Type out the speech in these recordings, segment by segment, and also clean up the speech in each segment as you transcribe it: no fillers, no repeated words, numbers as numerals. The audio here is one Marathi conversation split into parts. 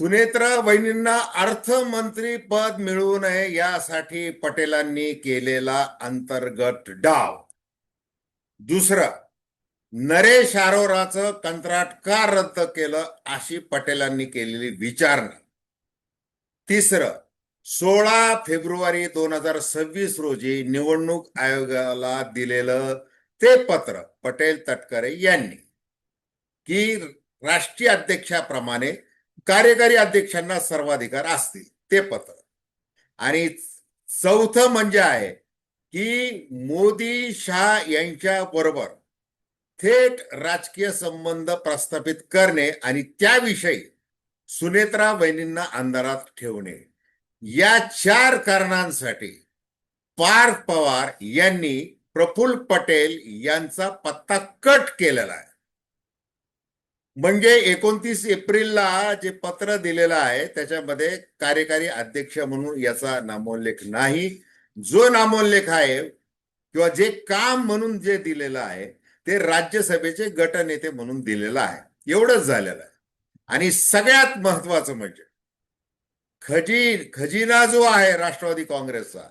सुनेत्रा वहिनींना अर्थमंत्री पद मिळू नये यासाठी पटेलांनी केलेला अंतर्गत डाव. दुसरं, नरेश अरोराचं कंत्राट का रद्द केलं अशी पटेलांनी केलेली विचारणा. तिसरं, 16 फेब्रुवारी 2026 रोजी निवडणूक आयोगाला दिलेलं ते पत्र पटेल तटकरे यांनी की राष्ट्रीय अध्यक्षाप्रमाणे कार्यकारी अध्यक्षांना सर्वाधिकार असतील ते पत्र. आणि चौथं म्हणजे आहे की मोदी शाह यांच्या बरोबर थेट राजकीय संबंध प्रस्थापित करणे आणि त्याविषयी सुनेत्रा वहिनींना अंधारात ठेवणे. या 4 कारणांसाठी पार्थ पवार यांनी प्रफुल्ल पटेल यांचा पत्ता कट केलेला आहे. म्हणजे 29 एप्रिलला जे पत्र दिलेलं आहे त्याच्यामध्ये कार्यकारी अध्यक्ष म्हणून याचा नामोल्लेख नाही. जो नामोल्लेख आहे किंवा जे काम म्हणून जे दिलेलं आहे ते राज्यसभेचे गटनेते म्हणून दिलेलं आहे. एवढंच झालेलं आहे. आणि सगळ्यात महत्वाचं म्हणजे खजिना जो आहे राष्ट्रवादी काँग्रेसचा,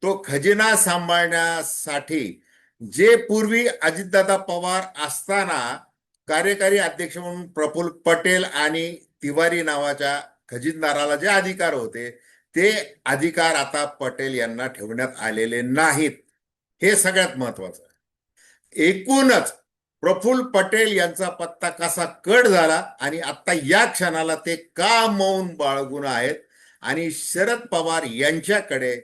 तो खजिना सांभाळण्यासाठी जे पूर्वी अजितदादा पवार असताना कार्यकारी अध्यक्ष म्हणून प्रफुल्ल पटेल आणि तिवारी नावाच्या खजिनदाराला जे अधिकार होते ते अधिकार आता पटेल यांना ठेवण्यात आलेले नाहीत. हे सगळ्यात महत्वाचं आहे. एकूणच प्रफुल्ल पटेल यांचा पत्ता कसा कट झाला आणि आता या क्षणाला ते का मौन बाळगून आहेत आणि शरद पवार यांच्याकडे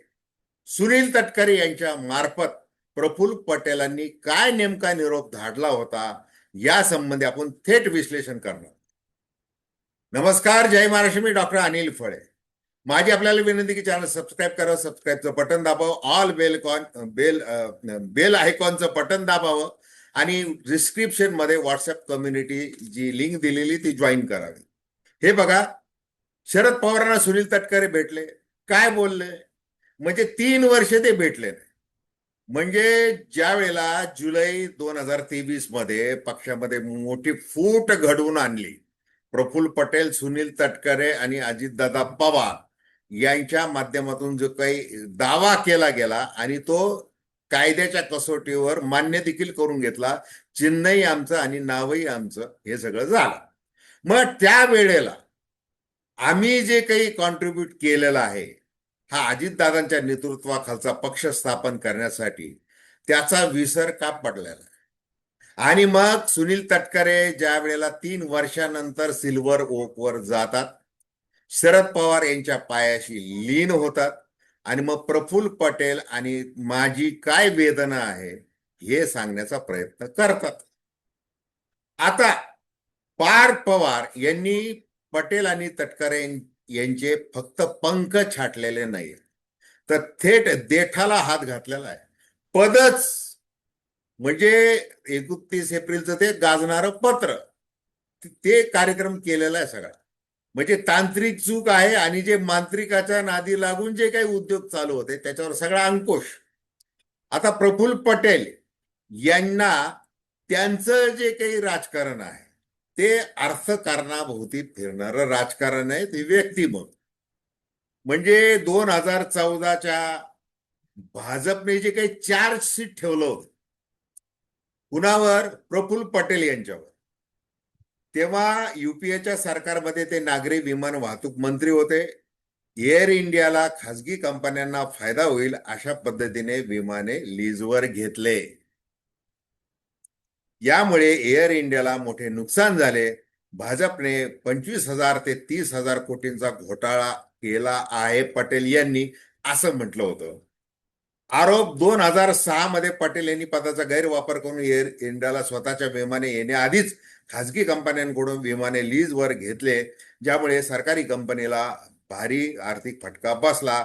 सुनील तटकरे यांच्या मार्फत प्रफुल्ल पटेलांनी काय नेमका निरोप धाडला होता या संबंधी आपण थेट विश्लेषण करणार. नमस्कार, जय महाराष्ट्र. मी डॉक्टर अनिल फळे. माझी आपल्याला विनंती की चॅनल सबस्क्राईब करा, सबस्क्राईबचं बटन दाबावं, ऑल बेल आयकॉनचं बटन दाबावं आणि डिस्क्रिप्शन मध्ये व्हॉट्सअप कम्युनिटी जी लिंक दिलेली ती जॉईन करावी. हे बघा, शरद पवारांना सुनील तटकरे भेटले, काय बोलले? म्हणजे 3 वर्ष ते भेटले नाही. म्हणजे ज्या वेळेला जुलै 2023 मध्ये पक्षामध्ये मोठी फूट घडवून आणली, प्रफुल्ल पटेल, सुनील तटकरे आणि अजितदादा पवार यांच्या माध्यमातून जो काही दावा केला गेला आणि तो कायद्याच्या कसोटीवर मान्य देखील करून घेतला, चिन्हही आमचं आणि नावही आमचं, हे सगळं झालं. मग त्या वेळेला आम्ही जे काही कॉन्ट्रीब्यूट केलेलं आहे हा अजितदादांच्या नेतृत्वाखालचा पक्ष स्थापन करण्यासाठी, त्याचा विसर का पडलेला आहे? आणि मग सुनील तटकरे ज्या वेळेला 3 वर्षानंतर सिल्वर ओकवर जातात, शरद पवार यांच्या पायाशी लीन होतात आणि मग प्रफुल्ल पटेल आणि माझी काय वेदना आहे हे सांगण्याचा प्रयत्न करतात. आता पार्थ पवार यांनी पटेल आणि तटकरे यांचे फक्त पंख छाटलेले नाही, तर थेट देठाला हात घातलेला आहे. पदच म्हणजे 31 एप्रिलचं ते गाजणारं पत्र, ते कार्यक्रम केलेला आहे सगळा. म्हणजे तांत्रिक चूक आहे आणि जे मांत्रिकाच्या नादी लागून जे काही उद्योग चालू होते त्याच्यावर सगळा अंकुश. आता प्रफुल्ल पटेल यांना त्यांचं जे काही राजकारण आहे ते अर्थकारणाभोवती फिरणारं राजकारण आहे, ते व्यक्ती म्हणून. म्हणजे 2014च्या भाजपने जे काही चार्जशीट ठेवलं होतं कुणावर, प्रफुल्ल पटेल यांच्यावर, तेव्हा युपीएच्या सरकारमध्ये ते नागरी विमान वाहतूक मंत्री होते. एअर इंडियाला खासगी कंपन्यांना फायदा होईल अशा पद्धतीने विमाने लीजवर घेतले. यामुळे एअर इंडियाला मोठे नुकसान झाले. भाजपने 25,000 ते 30,000 कोटींचा घोटाळा केला आहे पटेल यांनी, असं म्हटलं होतं. आरोप 2006 मध्ये पटेल यांनी पदाचा गैरवापर करून एअर इंडियाला स्वतःच्या विमाने येण्याआधीच खासगी कंपन्यांकडून विमाने लीजवर घेतले, ज्यामुळे सरकारी कंपनीला भारी आर्थिक फटका बसला.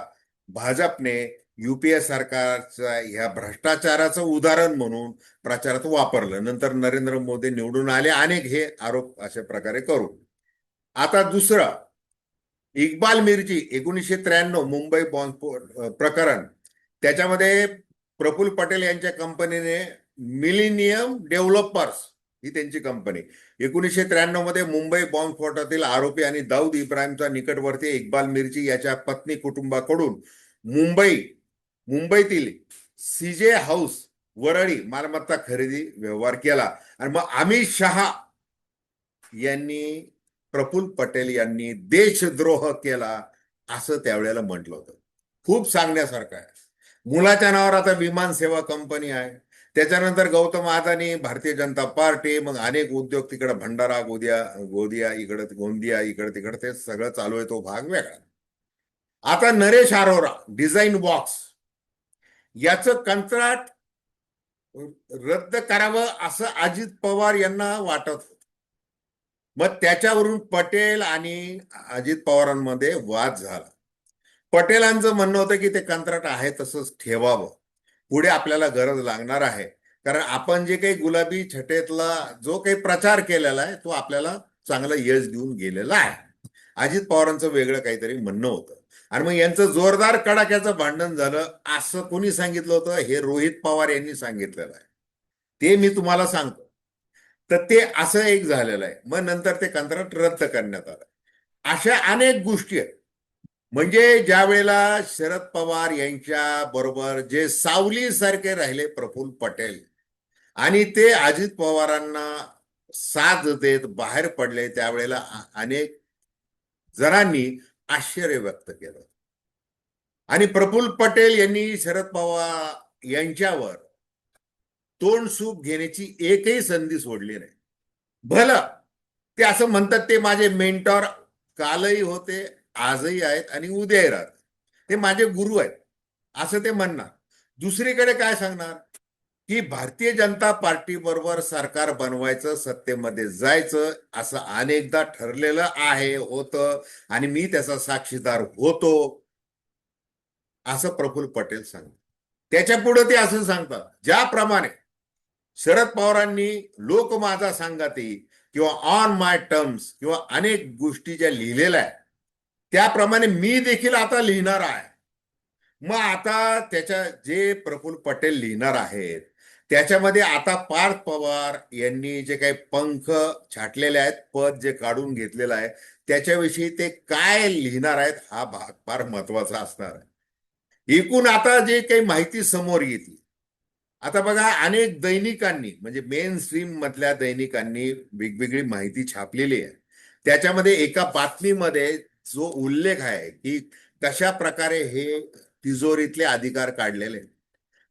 भाजपने युपीए सरकारच्या ह्या भ्रष्टाचाराचं उदाहरण म्हणून प्रचारात वापरलं. नंतर नरेंद्र मोदी निवडून आले, अनेक हे आरोप अशा प्रकारे करू. आता दुसरं, इक्बाल मिर्ची 1993 मुंबई बॉम्ब प्रकरण, त्याच्यामध्ये प्रफुल्ल पटेल यांच्या कंपनीने मिलेनियम डेव्हलपर्स ही त्यांची कंपनी. 1993 मध्ये मुंबई बॉम्बस्फोटातील आरोपी आणि दाऊद इब्राहिमचा निकटवर्ती इक्बाल मिर्ची याच्या पत्नी कुटुंबाकडून मुंबईतील सीजे हाऊस वरळी मालमत्ता खरेदी व्यवहार केला. आणि मग अमित शहा यांनी प्रफुल्ल पटेल यांनी देशद्रोह केला असं त्यावेळेला म्हटलं होतं. खूप सांगण्यासारखं आहे. मुलाच्या नावावर आता विमान सेवा कंपनी आहे. त्याच्यानंतर गौतम अदानी, भारतीय जनता पार्टी, मग अनेक उद्योग तिकडे भंडारा गोदिया इकडे गोंदिया इकडे तिकडे ते सगळं चालू आहे. तो भाग वेगळा. आता नरेश अरोरा डिझाईन बॉक्स याचं कंत्राट रद्द करावं असं अजित पवार यांना वाटत होतं. मग त्याच्यावरून पटेल आणि अजित पवारांमध्ये वाद झाला. पटेलांचं म्हणणं होतं की ते कंत्राट आहे तसंच ठेवावं, पुढे आपल्याला गरज लागणार आहे, कारण आपण जे काही गुलाबी छटेतला जो काही प्रचार केलेला आहे तो आपल्याला चांगलं यश देऊन गेलेला आहे. अजित पवारांचं वेगळं काहीतरी म्हणणं होतं. आणि मग यांचं जोरदार कडाक्याचं भांडण झालं. असं कोणी सांगितलं होतं? हे रोहित पवार यांनी सांगितलेलं आहे. ते मी तुम्हाला सांगतो. तर ते असं एक झालेलं आहे. मग नंतर ते कंत्राट रद्द करण्यात आलं. अशा अनेक गोष्टी आहेत. म्हणजे ज्या वेळेला शरद पवार यांच्या बरोबर जे सावलीसारखे राहिले प्रफुल्ल पटेल आणि ते अजित पवारांना साथ देत बाहेर पडले, त्यावेळेला अनेक जणांनी आश्चर्य व्यक्त केलं. आणि प्रफुल्ल पटेल यांनी शरद पवार यांच्यावर तोंड सूप घेण्याची एकही संधी सोडली नाही. भलं ते असं म्हणतात ते माझे मेंटॉर कालही होते, आजही आहेत आणि उद्याही राहतात. ते माझे गुरु आहेत असं ते म्हणणार. दुसरीकडे काय सांगणार की भारतीय जनता पार्टी बरोबर सरकार बनवायचं, सत्तेमध्ये जायचं असं अनेकदा ठरलेलं आहे, होतं, आणि मी त्याचा साक्षीदार होतो असं प्रफुल्ल पटेल सांगतात. त्याच्या पुढे ते असं सांगतात, ज्याप्रमाणे शरद पवारांनी लोक माझा सांगती किंवा ऑन माय टर्म्स किंवा अनेक गोष्टी ज्या लिहिलेल्या आहेत त्याप्रमाणे मी देखील आता लिहिणार आहे. मग आता त्याच्या जे प्रफुल्ल पटेल लिहिणार आहेत त्याच्यामध्ये आता पार्थ पवार यांनी जे काही पंख छाटलेले आहेत, पद जे काढून घेतलेलं आहे, त्याच्याविषयी ते काय लिहिणार आहेत हा भाग फार महत्वाचा असणार आहे. एकूण आता जे काही माहिती समोर येते, आता बघा अनेक दैनिकांनी म्हणजे मेन स्ट्रीम मधल्या दैनिकांनी वेगवेगळी माहिती छापलेली आहे. त्याच्यामध्ये एका बातमीमध्ये जो उल्लेख आहे की कशा प्रकारे हे तिजोरीतले अधिकार काढलेले.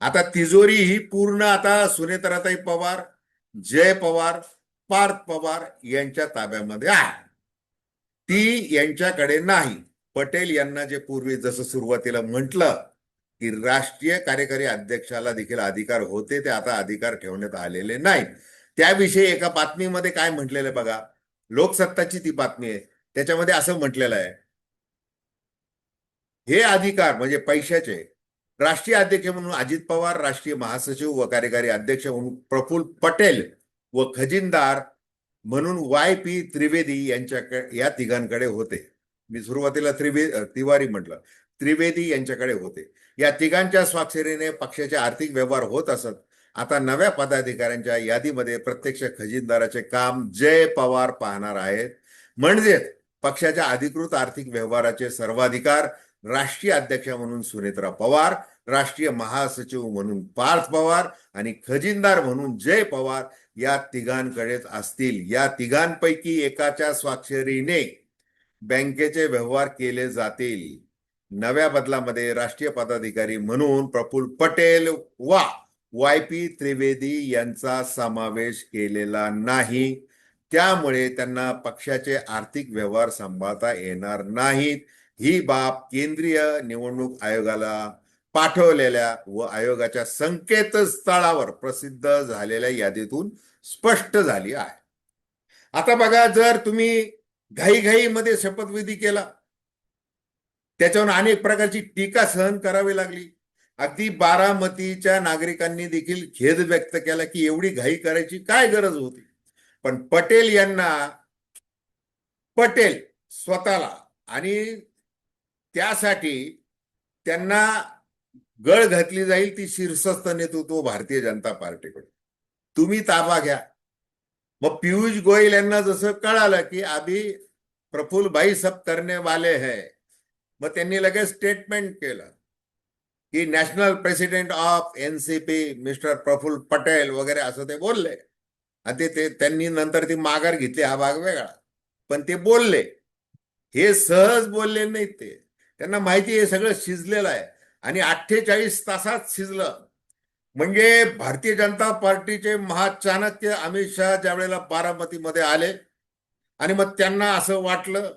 आता तिजोरी ही पूर्ण आता सुनेत्राताई पवार, जय पवार, पार्थ पवार यांच्या ताब्यामध्ये आहे. ती यांच्याकडे नाही. पटेल यांना जे पूर्वी जसं सुरुवातीला म्हटलं की राष्ट्रीय कार्यकारी अध्यक्षाला देखील अधिकार होते, ते आता अधिकार ठेवण्यात आलेले नाही. त्याविषयी एका बातमीमध्ये काय म्हटलेलं आहे बघा, लोकसत्ताची ती बातमी आहे. त्याच्यामध्ये असं म्हटलेलं आहे, हे अधिकार म्हणजे पैशाचे राष्ट्रीय अध्यक्ष म्हणून अजित पवार, राष्ट्रीय महासचिव व कार्यकारी अध्यक्ष म्हणून प्रफुल्ल पटेल व खजिनदार म्हणून वाय.पी. त्रिवेदी यांच्याकडे, या तिघांकडे होते. मी सुरुवातीला तिवारी म्हटलं, त्रिवेदी यांच्याकडे होते. या तिघांच्या स्वाक्षरीने पक्षाचे आर्थिक व्यवहार होत असत. आता नव्या पदाधिकाऱ्यांच्या यादीमध्ये प्रत्यक्ष खजिनदाराचे काम जय पवार पाहणार आहेत. म्हणजे पक्षाच्या अधिकृत आर्थिक व्यवहाराचे सर्वाधिकार राष्ट्रीय अध्यक्ष म्हणून सुनेत्रा पवार, राष्ट्रीय महासचिव म्हणून पार्थ पवार आणि खजिनदार म्हणून जय पवार या तिघांकडेच असतील. या तिघांपैकी एकाच्या स्वाक्षरीने बँकेचे व्यवहार केले जातील. नव्या बदलामध्ये राष्ट्रीय पदाधिकारी म्हणून प्रफुल्ल पटेल वा वाय.पी. त्रिवेदी यांचा समावेश केलेला नाही. त्यामुळे त्यांना पक्षाचे आर्थिक व्यवहार सांभाळता येणार नाहीत. ही बाब केंद्रीय निवडणूक आयोगाला पाठवलेल्या व आयोगाच्या संकेतस्थळावर प्रसिद्ध झालेल्या यादीतून स्पष्ट झाली आहे. आता बघा, जर तुम्ही घाईघाईमध्ये शपथविधी केला, त्याच्यावर अनेक प्रकारची टीका सहन करावी लागली. अगदी बारामतीच्या नागरिकांनी देखील खेद व्यक्त केला की एवढी घाई करायची काय गरज होती. पण पटेल यांना, पटेल स्वतःला, आणि त्यासाठी त्यांना गळ घातली जाईल ती शीर्षस्थ नेतृत्व भारतीय जनता पार्टीकडे. तुम्ही ताबा घ्या, मग पियुष गोयल यांना जसं कळालं की अभी प्रफुल्ल भाई सब करने वाले हैं, मग त्यांनी लगेच स्टेटमेंट केलं की national president of NCP mister Praful Patel वगैरे असं ते बोलले. आणि ते त्यांनी नंतर ती माघार घेतली, हा भाग वेगळा. पण ते बोलले, हे सहज बोलले नाहीत. ते त्यांना माहिती आहे सगळं शिजलेलं आहे. आणि 48 तासात शिजलं. म्हणजे भारतीय जनता पार्टीचे महाचाणक्य अमित शहा ज्या वेळेला बारामतीमध्ये आले आणि मग त्यांना असं वाटलं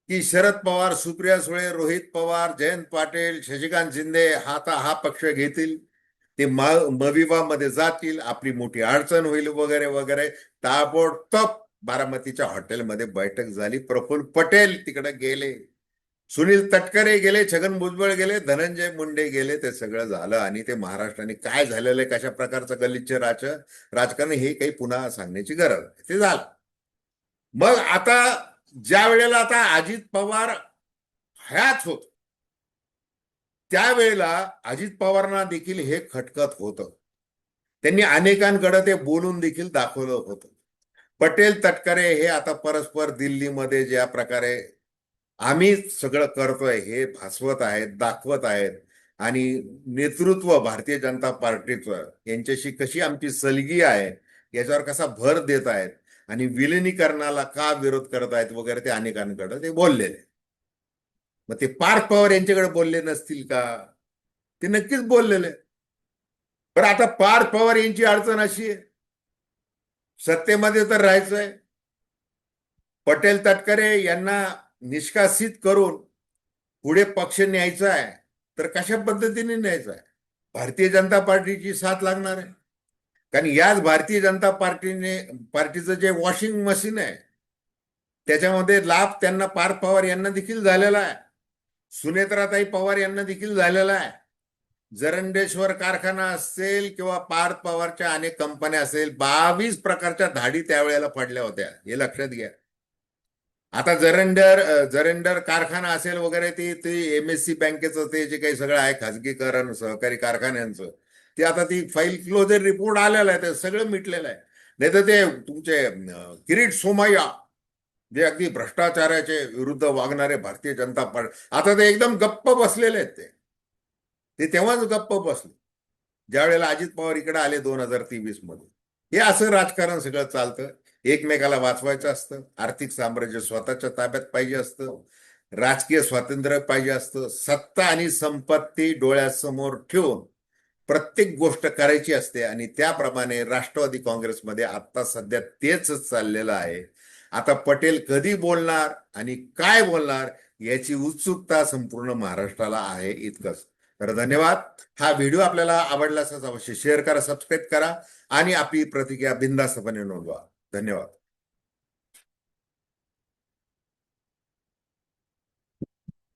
की शरद पवार, सुप्रिया सुळे, रोहित पवार, जयंत पाटील, शशिकांत शिंदे हा पक्ष घेतील, ते मविबामध्ये जातील, आपली मोठी अडचण होईल वगैरे वगैरे. ताबडतोब बारामतीच्या हॉटेलमध्ये बैठक झाली. प्रफुल्ल पटेल तिकडे गेले, सुनील तटकरे गेले, छगन भुजबळ गेले, धनंजय मुंडे गेले. ते सगळं झालं आणि ते महाराष्ट्राने काय झालेलं आहे, कशा प्रकारचं गलिच्छ राजकारण, हे काही पुन्हा सांगण्याची गरज नाही. ते झालं. मग आता ज्या वेळेला आता अजित पवार हयात होत, त्यावेळेला अजित पवारांना देखील हे खटकत होतं. त्यांनी अनेकांकडे ते बोलून देखील दाखवलं होतं. पटेल तटकरे हे आता परस्पर दिल्लीमध्ये ज्या प्रकारे आम्ही सगळं करतोय हे भासवत आहेत, दाखवत आहेत. आणि नेतृत्व भारतीय जनता पार्टीचं यांच्याशी कशी आमची सलगी आहे याच्यावर कसा भर देत आहेत आणि विलिनीकरणाला का विरोध करत आहेत वगैरे ते अनेकांकडे ते बोललेले. मग ते पार्थ पवार यांच्याकडे बोलले नसतील का? ते नक्कीच बोललेले. पण आता पार्थ पवार यांची अडचण अशी आहे, सत्तेमध्ये तर राहायचंय, पटेल तटकरे यांना निष्कासित करून पुढे पक्ष न्यायचा आहे, तर कशा पद्धतीने न्यायचा आहे? भारतीय जनता पार्टीची साथ लागणार आहे. कारण याच भारतीय जनता पार्टीचं जे वॉशिंग मशीन आहे त्याच्यामध्ये लाभ त्यांना पार्थ पवार यांना देखील झालेला आहे, सुनेत्राताई पवार यांना देखील झालेला आहे. जरंडेश्वर कारखाना असेल किंवा पार्थ पवारच्या अनेक कंपन्या असेल, 22 प्रकारच्या धाडी त्यावेळेला पडल्या होत्या, हे लक्षात घ्या. आता जरेंडर कारखाना असेल वगैरे, ते एमएससी बँकेचं ते जे काही सगळं आहे खाजगीकरण सहकारी कारखान्यांचं, ते आता ती फाईल क्लोजर रिपोर्ट आलेला आहे, ते सगळं मिटलेलं आहे. नाही तर ते तुमचे किरीट सोमय्या जे अगदी भ्रष्टाचाराचे विरुद्ध वागणारे भारतीय जनता पार्टी, आता ते एकदम गप्प बसलेले आहेत. ते तेव्हाच गप्प बसले ज्या वेळेला अजित पवार इकडे आले 2023 मध्ये. हे असं राजकारण सगळं चालतं. एकमेकाला वाचवायचं असतं, आर्थिक साम्राज्य स्वतःच्या ताब्यात पाहिजे असतं, राजकीय स्वातंत्र्य पाहिजे असतं, सत्ता आणि संपत्ती डोळ्यासमोर ठेवून प्रत्येक गोष्ट करायची असते. आणि त्याप्रमाणे राष्ट्रवादी काँग्रेसमध्ये आता सध्या तेच चाललेलं आहे. आता पटेल कधी बोलणार आणि काय बोलणार याची उत्सुकता संपूर्ण महाराष्ट्राला आहे. इतकंच. तर धन्यवाद. हा व्हिडिओ आपल्याला आवडला असेल अवश्य शेअर करा, सबस्क्राईब करा आणि आपली प्रतिक्रिया बिनधास्तपणे नोंदवा. धन्यवाद.